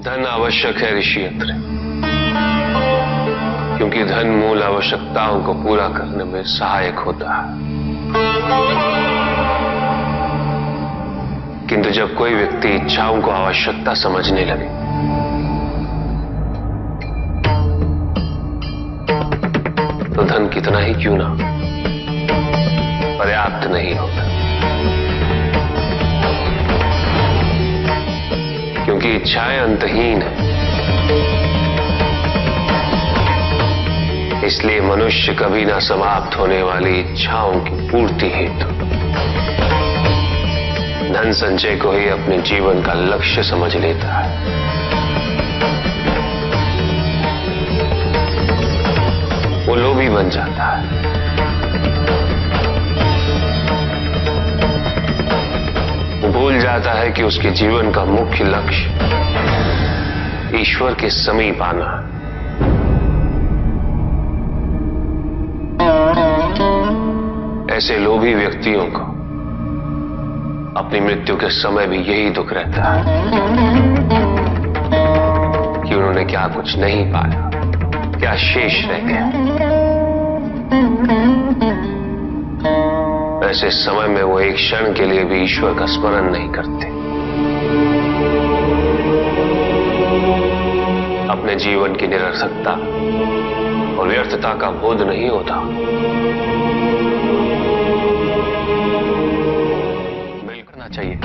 धन आवश्यक है ऋषियंत्र, क्योंकि धन मूल आवश्यकताओं को पूरा करने में सहायक होता है। किंतु जब कोई व्यक्ति इच्छाओं को आवश्यकता समझने लगे तो धन कितना ही क्यों ना पर्याप्त नहीं होता, क्योंकि इच्छाएं अंतहीन है। इसलिए मनुष्य कभी ना समाप्त होने वाली इच्छाओं की पूर्ति हेतु धन संचय को ही अपने जीवन का लक्ष्य समझ लेता है। वो लोभी बन जाता है। वो भूल जाता है कि उसके जीवन का मुख्य लक्ष्य ईश्वर के समीप आना है। ऐसे लोभी व्यक्तियों को अपनी मृत्यु के समय भी यही दुख रहता है कि उन्होंने क्या कुछ नहीं पाया, क्या शेष रह गया। ऐसे समय में वो एक क्षण के लिए भी ईश्वर का स्मरण नहीं करते। अपने जीवन की निरर्थकता और व्यर्थता का बोध नहीं होता। करना चाहिए।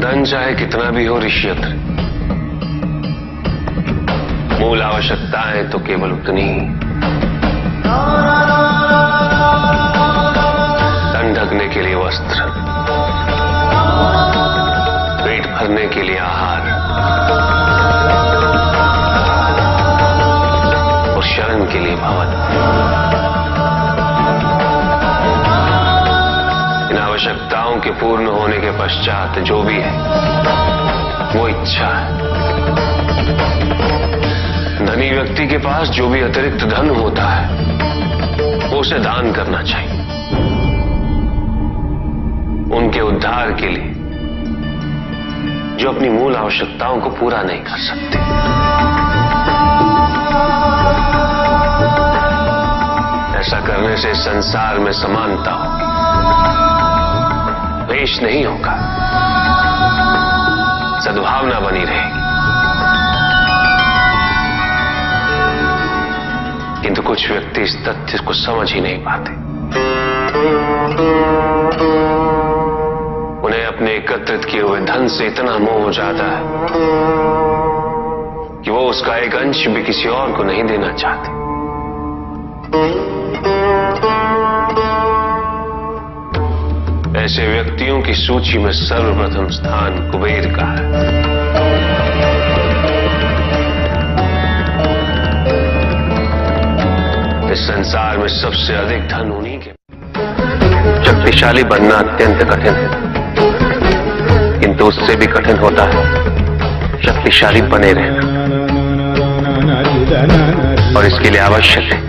धन चाहे कितना भी हो ऋषियंत्र, मूल आवश्यकताएं तो केवल उतनी ही। तन ढकने के लिए वस्त्र, पेट भरने के लिए आहार और शरण के लिए भवन। इन आवश्यकताओं के पूर्ण होने के पश्चात जो भी है वो इच्छा है। धनी व्यक्ति के पास जो भी अतिरिक्त धन होता है वो उसे दान करना चाहिए, उनके उद्धार के लिए जो अपनी मूल आवश्यकताओं को पूरा नहीं कर सकते। ऐसा करने से संसार में समानता होगी, द्वेष नहीं होगा, सद्भावना बनी रहेगी। किंतु कुछ व्यक्ति इस तथ्य को समझ ही नहीं पाते। उन्हें अपने एकत्रित किए हुए धन से इतना मोह हो जाता है कि वो उसका एक अंश भी किसी और को नहीं देना चाहते। ऐसे व्यक्तियों की सूची में सर्वप्रथम स्थान कुबेर का है। इस संसार में सबसे अधिक धन उन्हीं के। शक्तिशाली बनना अत्यंत कठिन है, किंतु उससे भी कठिन होता है शक्तिशाली बने रहना। और इसके लिए आवश्यक है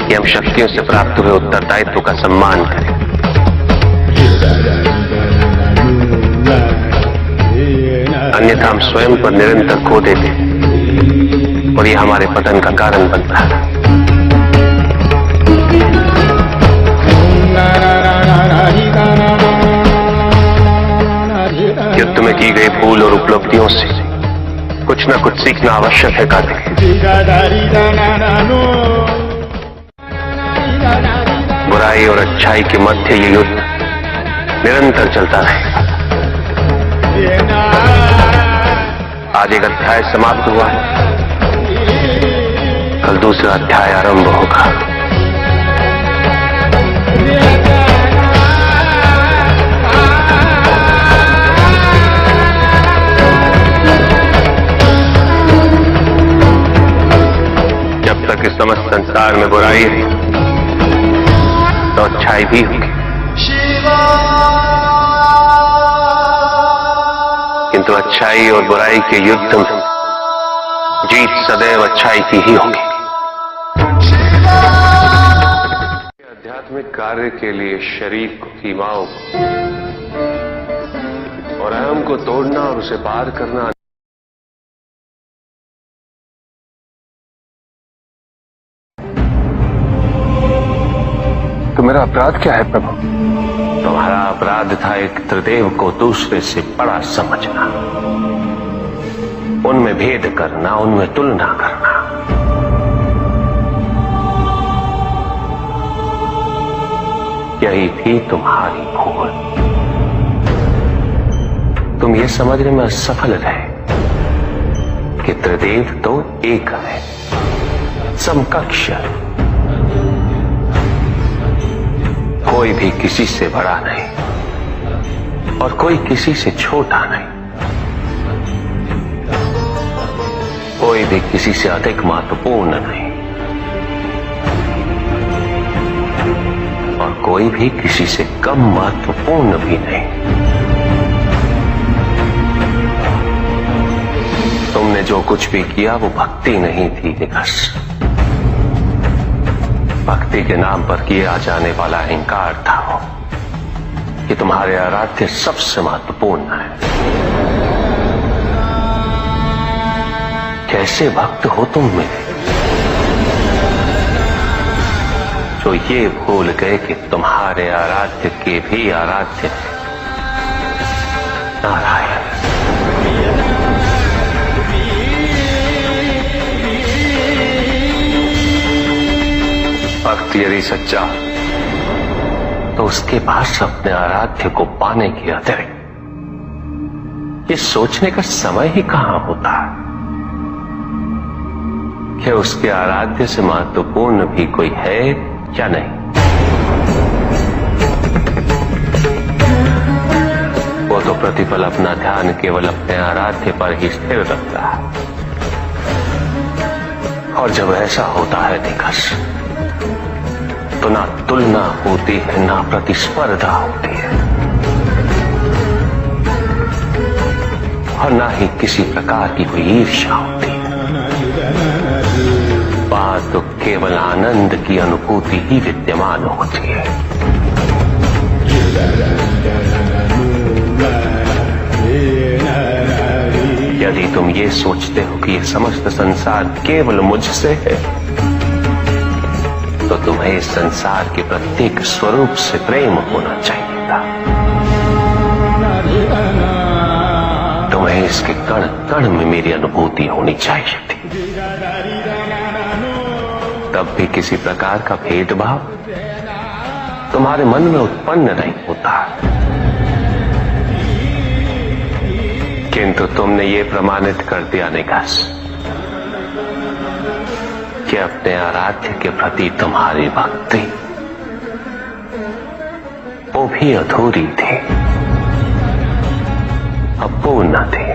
कि हम शक्तियों से प्राप्त हुए उत्तरदायित्व का सम्मान करें। अन्यथा हम स्वयं पर निरंतर खो देते हैं और यह हमारे पतन का कारण बनता है। युद्ध में की गई भूल और उपलब्धियों से कुछ न कुछ सीखना आवश्यक है कार्तिक। बुराई और अच्छाई के मध्य ये युद्ध निरंतर चलता रहेगा। आज एक अध्याय समाप्त हुआ है, कल दूसरा अध्याय आरंभ होगा। जब तक इस समस्त संसार में बुराई है तो अच्छाई भी होगी, किंतु अच्छाई और बुराई के युद्ध में जीत सदैव अच्छाई की ही होगी। आध्यात्मिक कार्य के लिए शरीर को, सीमाओं को और अहम को तोड़ना और उसे पार करना मेरा अपराध क्या है प्रभु? तुम्हारा अपराध था एक त्रिदेव को दूसरे से बड़ा समझना, उनमें भेद करना, उनमें तुलना करना। यही थी तुम्हारी भूल। तुम ये समझने में असफल रहे कि त्रिदेव तो एक है, समकक्ष है, कोई भी किसी से बड़ा नहीं और कोई किसी से छोटा नहीं, कोई भी किसी से अधिक महत्वपूर्ण नहीं और कोई भी किसी से कम महत्वपूर्ण भी नहीं। तुमने जो कुछ भी किया वो भक्ति नहीं थी निकस। भक्ति के नाम पर किया जाने वाला अहंकार था वो कि तुम्हारे आराध्य सबसे महत्वपूर्ण है। कैसे भक्त हो तुम मेरे, जो ये भूल गए कि तुम्हारे आराध्य के भी आराध्य नारायण। भक्त यदि सच्चा तो उसके पास अपने आराध्य को पाने के अतिरिक्त ये सोचने का समय ही कहां होता है कि उसके आराध्य से महत्वपूर्ण भी कोई है या नहीं। वो तो प्रतिपल अपना ध्यान केवल अपने आराध्य पर ही स्थिर रखता है और जब ऐसा होता है निकस तो ना तुलना होती है, ना प्रतिस्पर्धा होती है और ना ही किसी प्रकार की कोई ईर्ष्या होती है। बात तो केवल आनंद की अनुभूति ही विद्यमान होती है। यदि तुम ये सोचते हो कि ये समस्त संसार केवल मुझसे है तो तुम्हें इस संसार के प्रत्येक स्वरूप से प्रेम होना चाहिए था। तुम्हें इसके कण कण में मेरी अनुभूति होनी चाहिए थी। तब भी किसी प्रकार का भेदभाव तुम्हारे मन में उत्पन्न नहीं होता, किंतु तुमने ये प्रमाणित कर दिया निकास कि अपने आराध्य के प्रति तुम्हारी भक्ति वो भी अधूरी थी, अपूर्ण थी।